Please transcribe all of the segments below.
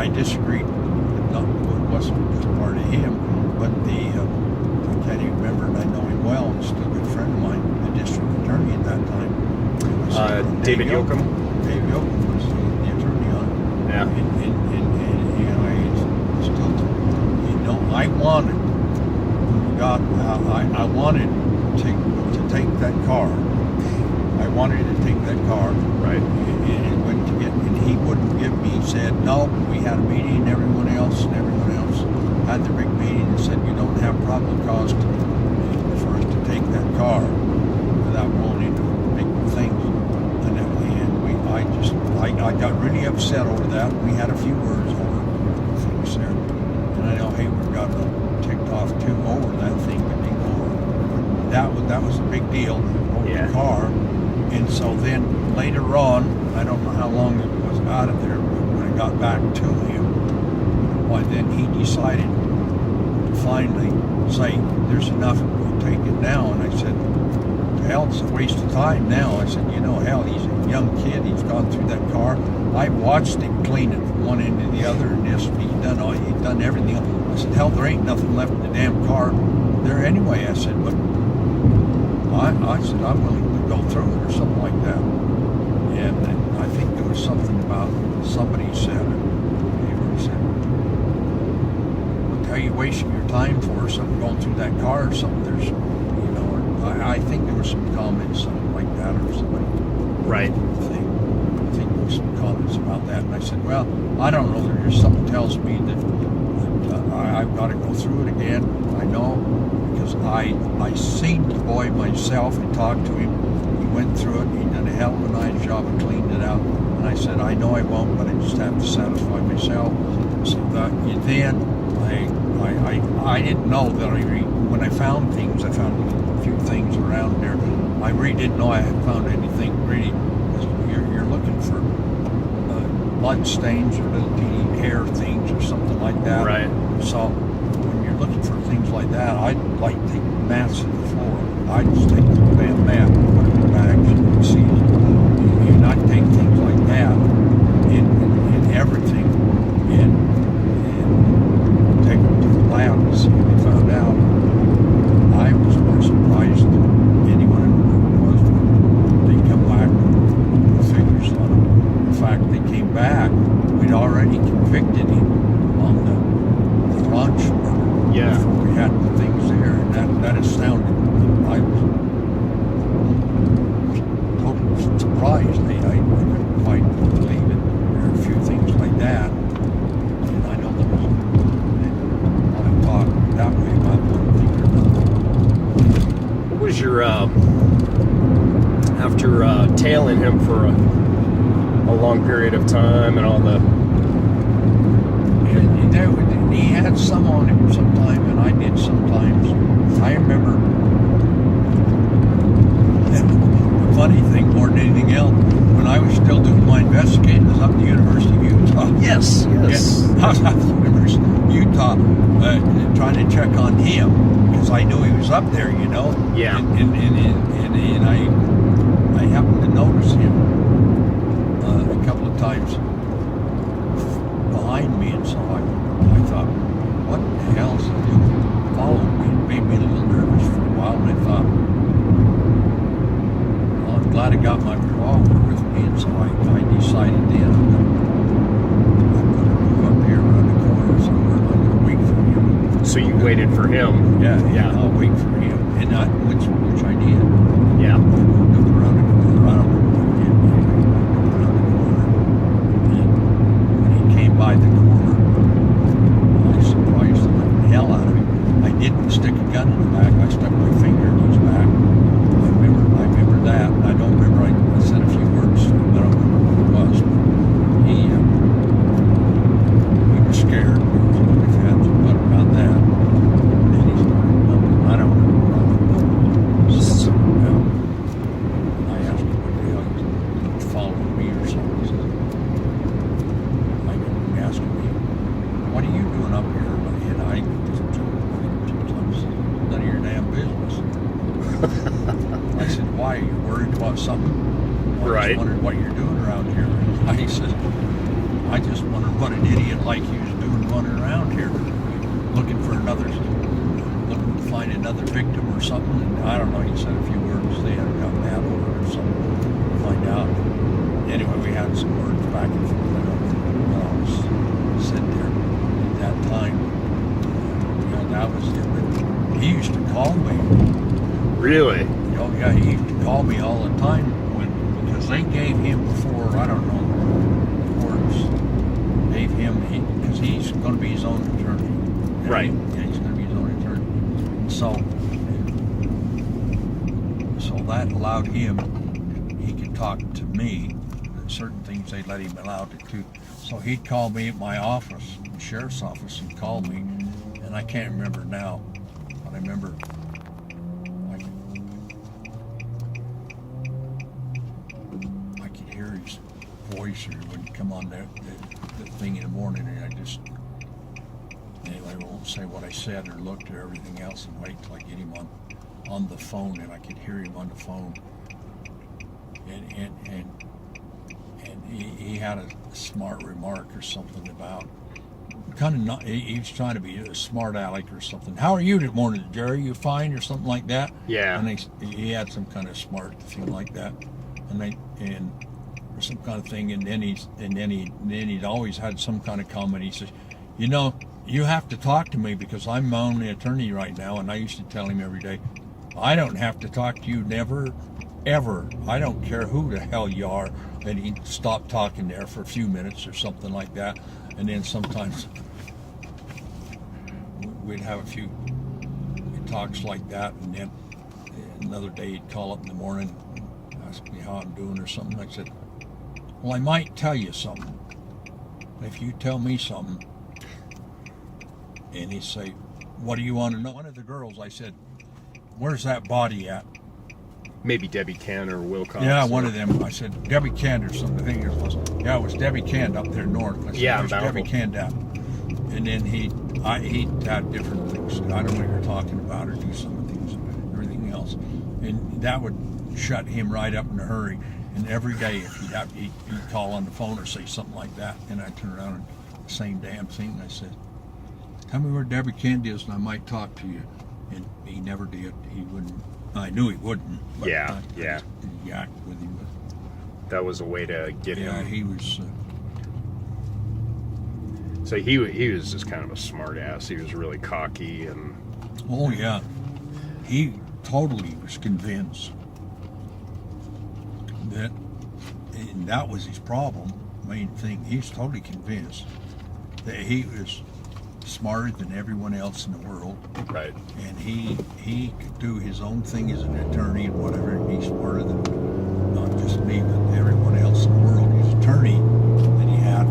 I disagreed. It wasn't part of him, but I can't even remember, and I know him well. He's still a good friend of mine, the district attorney at that time. David Yoakum. David Yoakum was the attorney on it. Yeah. And still, I wanted, I wanted to take that car. I wanted to take that car. Right. And he wouldn't give me. He said, no, we had a meeting, everyone else had the big meeting and said, you don't have probable cause for us to take that car without wanting to make things. And I got really upset over that. We had a few words over things there. And I know Hayward got ticked off too over that thing, but that was a big deal over the car. And so then later on, I don't know how long it was out of there, but when I got back to him, why then he decided to finally say, there's enough, we'll take it now. And I said, hell, it's a waste of time now. I said, hell, he's a young kid, he's gone through that car. I watched him clean it from one end to the other, and he's done everything. I said, hell, there ain't nothing left in the damn car there anyway. I said, but I said, I'm willing to go through it or something like that. And I think there was something about somebody said, what are you wasting your time for? Something going through that car or something. There's, I think there was some comments, something like that, or somebody. Right. I think there was some comments about that. And I said, well, I don't know. There's something tells me that I've got to go through it again. I know, because I seen the boy myself and talked to him. He went through it. He did a hell of a nice job and cleaned it out. And I said, I know I won't, but I just have to satisfy myself. So I didn't know that when I found things, I found a few things around there. I really didn't know I had found anything really. You're looking for blood stains or little teeny hair things or something like that. Right. So when you're looking for things like that, I'd like to take mats to the floor. I'd just take the damn mat and put it in bags and see it. You not take things like that in everything and take them to the lab and see what they found out. I was more surprised than anyone was when they come back with the figures on them. In fact, they came back, we'd already convicted him on the launch murder. Yeah. Before we had the things there, and that astounded me. I was totally surprised. I couldn't quite believe it. There were a few things like that. And I know there was a lot of talk that way about one thing or another. What was your, after tailing him for a long period of time and all the... And he had some on him sometime, and I did sometimes. I remember the funny thing more than anything else, when I was still doing my investigating, I was up at the University of Utah. Yes. I was at the University of Utah trying to check on him because I knew he was up there, Yeah. And I happened to notice him a couple of times behind me, and so I thought, what the hell is he doing? Following me. It made me a little nervous for a while, and I thought, well, I'm glad I got my revolver with me, and so I decided then I'm going to move up here around the corner somewhere. I'm going to wait for him. So you waited for him? Yeah. I'll wait for him, and which I did. Yeah. I moved up around the corner. I don't know what he did, but I moved up around the corner, and when he came by the corner, I surprised the hell out of him. I didn't stick a gun in the back. I stuck my finger in his back. I remember that. I don't remember. I said a few words to him. I don't remember what it was. But he was scared. We've had some fun about that. And he started mumbling. I don't remember what it was. Something else. And I asked him what the hell he was following me or something. He said, I remember him asking me, what are you doing up here? And I just none of your damn business. I said, why? Are you worried about something? I Right. just wondered what you're doing around here. And he said, I just want to what an idiot like he was doing running around here, looking to find another victim or something. And I don't know, he said a few words. They had got mad over it or something to find out. Anyway, we had some words back and forth when I was sitting there at that time. That was it. But he used to call me. Really? Oh yeah, he used to call me all the time because they gave him before, I don't know, the courts gave him, because he's going to be his own attorney. Right. Yeah, he's going to be his own attorney. So that allowed him, he could talk to me, certain things they let him allow to do. So he'd call me at my office, the sheriff's office, and call me, and I can't remember now, but I remember I could hear his voice, or he wouldn't come on the thing in the morning, and anyway, I won't say what I said or looked or everything else, and wait till I get him on the phone, and I could hear him on the phone, and he had a smart remark or something about kind of not, he was trying to be a smart aleck or something. How are you this morning, Jerry? You fine or something like that? Yeah. And he had some kind of smart thing like that, or some kind of thing, and then he'd always had some kind of comment. He says, you have to talk to me because I'm my only attorney right now. And I used to tell him every day, I don't have to talk to you, never, ever. I don't care who the hell you are. And he'd stop talking there for a few minutes or something like that. And then sometimes we'd have a few talks like that. And then another day he'd call up in the morning, ask me how I'm doing or something. I said, well, I might tell you something. If you tell me something, and he'd say, what do you want to know? One of the girls, I said, where's that body at? Maybe Debbie Kent or Wilcox. Yeah, one of them. I said, Debbie Kent or something. I think it was. Yeah, it was Debbie Kent up there north. I said, yeah, where's Debbie Kent at? And then he'd have different things. I don't know what you're talking about, or do some of things, everything else. And that would shut him right up in a hurry. And every day, if he'd call on the phone or say something like that, and I'd turn around and the same damn thing. I said, tell me where Debbie Kent is, and I might talk to you. And he never did. He wouldn't. I knew he wouldn't. But yeah. I yacked with him. But that was a way to get him. Yeah, he was. So he was just kind of a smart ass. He was really cocky and. Oh yeah, he totally was convinced that, and that was his problem. Main thing, he's totally convinced that he was smarter than everyone else in the world. Right. And he could do his own thing as an attorney and whatever, and he's smarter than not just me, but everyone else in the world. His attorney that he had,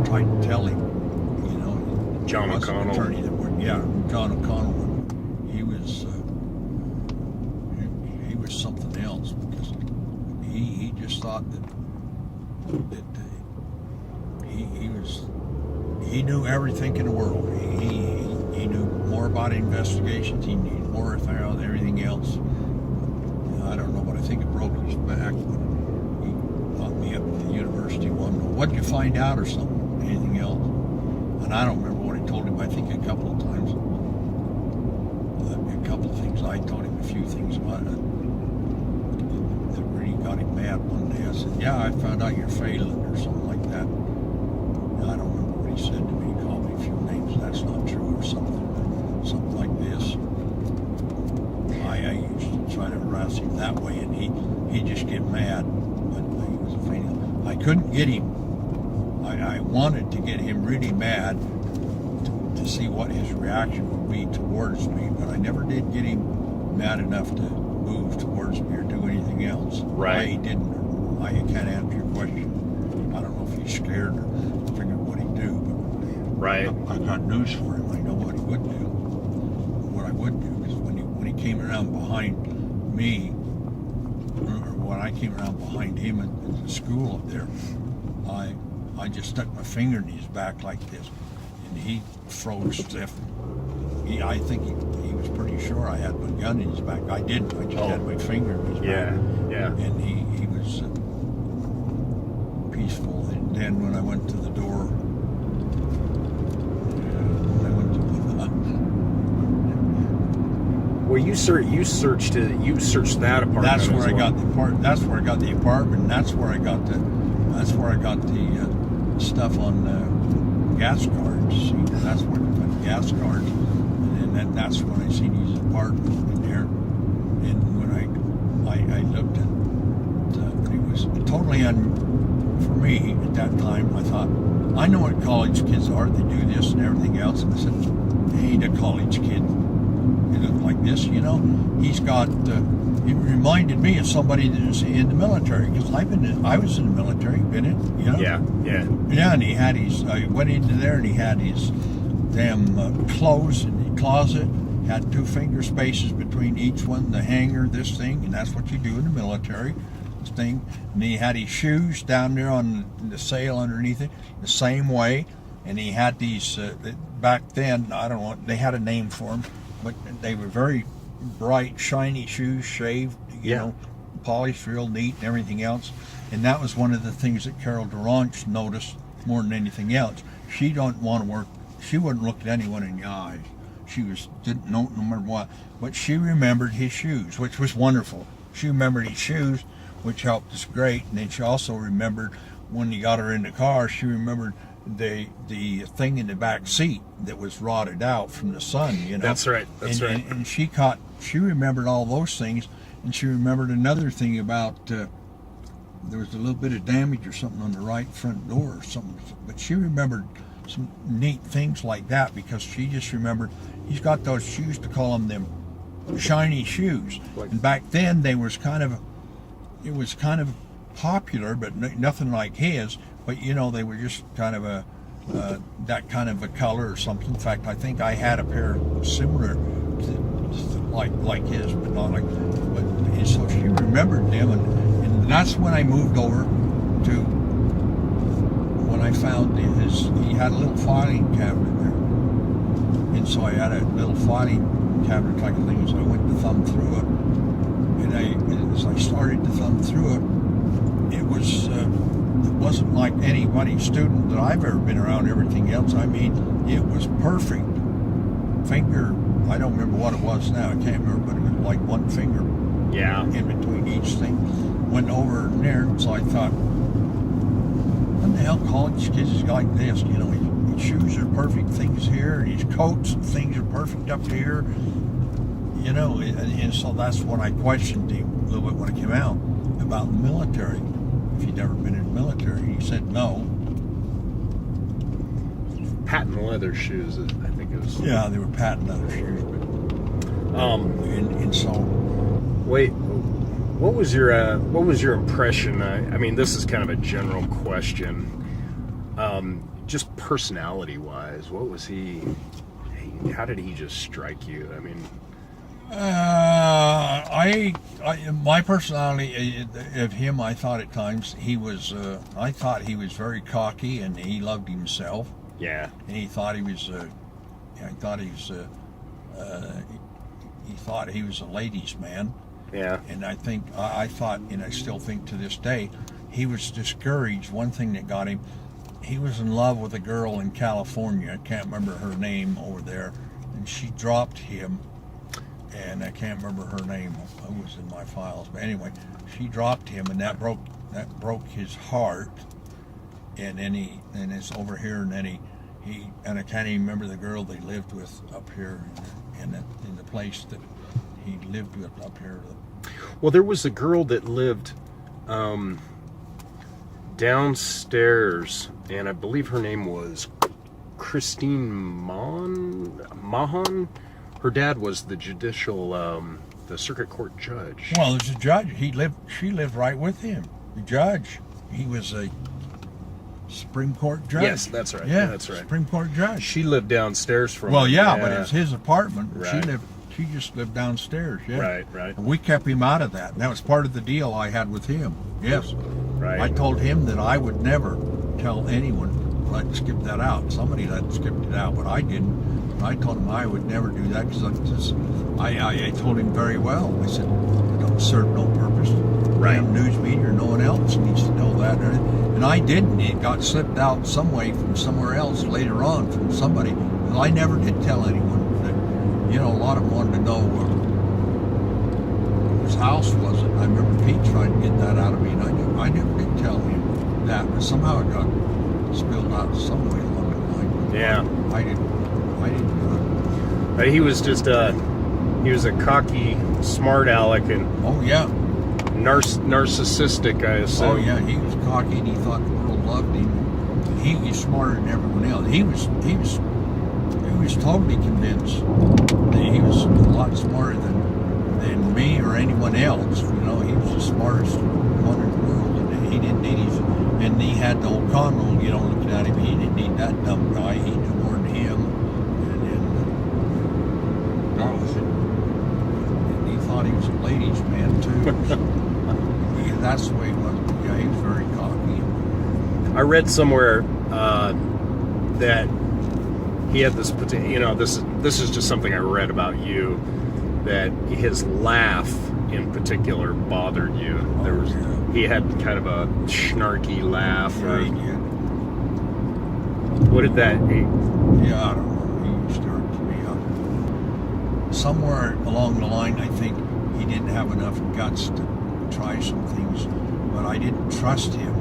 tried to tell him, John O'Connell. Attorney that would, John O'Connell. He was something else, because he just thought that he knew everything in the world. He knew more about investigations. He knew more about everything else. I don't know, but I think it broke his back when he brought me up to the university one. What'd you find out or something? Anything else? And I don't remember what I told him. I think a couple of times. A couple of things. I told him a few things about it that really got him mad one day. I said, yeah, I found out you're failing or something like that. I don't remember what he said to me. He called me a few names. That's not true or something like this. I used to try to harass him that way, and he'd just get mad. But he was a failure. I couldn't get him. I wanted to get him really mad to see what his reaction would be towards me, but I never did get him mad enough to move towards me or do anything else. Right. Why he didn't, I can't answer your question. I don't know if he's scared or figured what he'd do, but right. I got news for him. I know what he would do. What I would do is when he came around behind me, or when I came around behind him at the school up there, I just stuck my finger in his back like this, and he froze stiff. I think he was pretty sure I had my gun in his back. I didn't. I just had my finger in his back. Yeah. And he was peaceful. And then when I went to the door, Well, you searched that apartment. that's where as I well. got the apartment. That's where I got the apartment. That's where I got the stuff on gas cards. See, that's where they put gas cards, and then that's when I seen his apartment in there. And when I looked at it was totally for me at that time. I thought, I know what college kids are. They do this and everything else. And I said, he ain't a college kid. He looked like this, He's got. It reminded me of somebody that was in the military, because I was in the military, been it, Yeah. Yeah, and he had his. I went into there and he had his damn clothes in the closet. Had 2 finger spaces between each one, the hanger, this thing, and that's what you do in the military. This thing, and he had his shoes down there on the sail underneath it, the same way, and he had these. Back then, I don't know, they had a name for them, but they were very bright, shiny shoes, shaved, polished real neat and everything else. And that was one of the things that Carol Durant noticed more than anything else. She wouldn't look at anyone in the eyes. She didn't know no matter what. But she remembered his shoes, which was wonderful. She remembered his shoes, which helped us great. And then she also remembered when he got her in the car, she remembered the thing in the back seat that was rotted out from the sun, That's right. And she remembered all those things, and she remembered another thing about there was a little bit of damage or something on the right front door or something, but she remembered some neat things like that, because she just remembered he's got those shoes, to call them shiny shoes. And back then it was kind of popular, but nothing like his. But they were just kind of that kind of a color or something. In fact, I think I had a pair similar to, like his, but not like. But and so she remembered them, and that's when I moved over to. When I found he had a little filing cabinet there, and so I had a little filing cabinet type of thing. So I went to thumb through it, and as I started to thumb through it, it wasn't like anybody student that I've ever been around. Everything else, I mean, it was perfect. Finger, I don't remember what it was now. I can't remember, but it was like 1 finger. Yeah. In between each thing. Went over there, so I thought, what the hell college kids is like this? His shoes are perfect things here, and his coats and things are perfect up here. And so that's when I questioned him a little bit when I came out about the military. If he'd ever been in the military, he said no. Patent leather shoes, I think it was. Yeah, they were patent leather shoes. But, and so. Wait, what was your impression? I mean, this is kind of a general question. Just personality-wise, what was he? How did he just strike you? I mean. My personality of him, I thought at times he was. I thought he was very cocky, and he loved himself. Yeah. And he thought he was. He thought he was a ladies' man. Yeah. And I thought, and I still think to this day, he was discouraged. One thing that got him, he was in love with a girl in California. I can't remember her name over there, and she dropped him. And I can't remember her name. It was in my files, but anyway, she dropped him, and that broke his heart. And then it's over here, and then and I can't even remember the girl they lived with up here in the place that he lived with up here. Well, there was a girl that lived downstairs, and I believe her name was Christine Mahan. Her dad was the the circuit court judge. Well, there's a judge. She lived right with him. The judge. He was a Supreme Court judge. Yes, that's right. Yeah, that's right. Supreme Court judge. She lived downstairs from. Well, yeah, but it's his apartment. Right. She just lived downstairs. Yeah. Right. And we kept him out of that. And that was part of the deal I had with him. Yes. Right. I told him that I would never tell anyone. Well, I'd skip that out. Somebody had skipped it out, but I didn't. I told him I would never do that, because I told him very well. I said, it don't serve no purpose. Right. News media or no one else needs to know that. And And I didn't. It got slipped out some way from somewhere else later on from somebody. And I never did tell anyone. That, a lot of them wanted to know whose house was it. I remember Pete trying to get that out of me, and I never did tell him that. But somehow it got spilled out some way along the line. Yeah. I didn't do it. He was just a cocky, smart aleck and Oh yeah. narcissistic, I assume. Oh yeah, he was cocky and he thought the world loved him. He was smarter than everyone else. He was totally convinced that he was a lot smarter than me or anyone else. He was the smartest one in the world, and he didn't need his. And he had the old Conroe, looking at him. He didn't need that dumb guy. He knew more than him. And he thought he was a ladies' man too. That's the way he was. Yeah, he was very cocky. I read somewhere that he had this particular, this is just something I read about you, that his laugh in particular bothered you. He had kind of a snarky laugh. Yeah, he did. What did that? Yeah, I don't know. He started to me up. Somewhere along the line, I think he didn't have enough guts to try some things, but I didn't trust him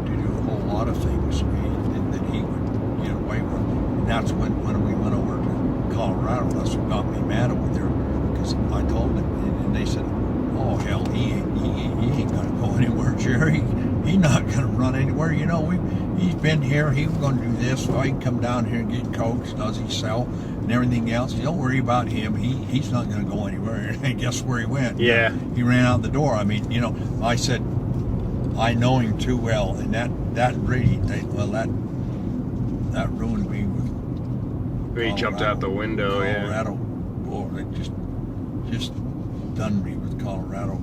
to do a whole lot of things that he would get away with. And that's when we went over to Colorado, that's what got me mad over there, because I told him, and they said, oh hell, he ain't gonna go anywhere, Jerry. He's not gonna run anywhere. He's been here. He was gonna do this. So I can come down here and get cokes. Does he sell and everything else? Don't worry about him. He's not gonna go anywhere. And guess where he went? Yeah. He ran out the door. I mean, I said, I know him too well, and that really, that ruined me with. He jumped out the window. Colorado. Yeah. Oh, it just done me with Colorado.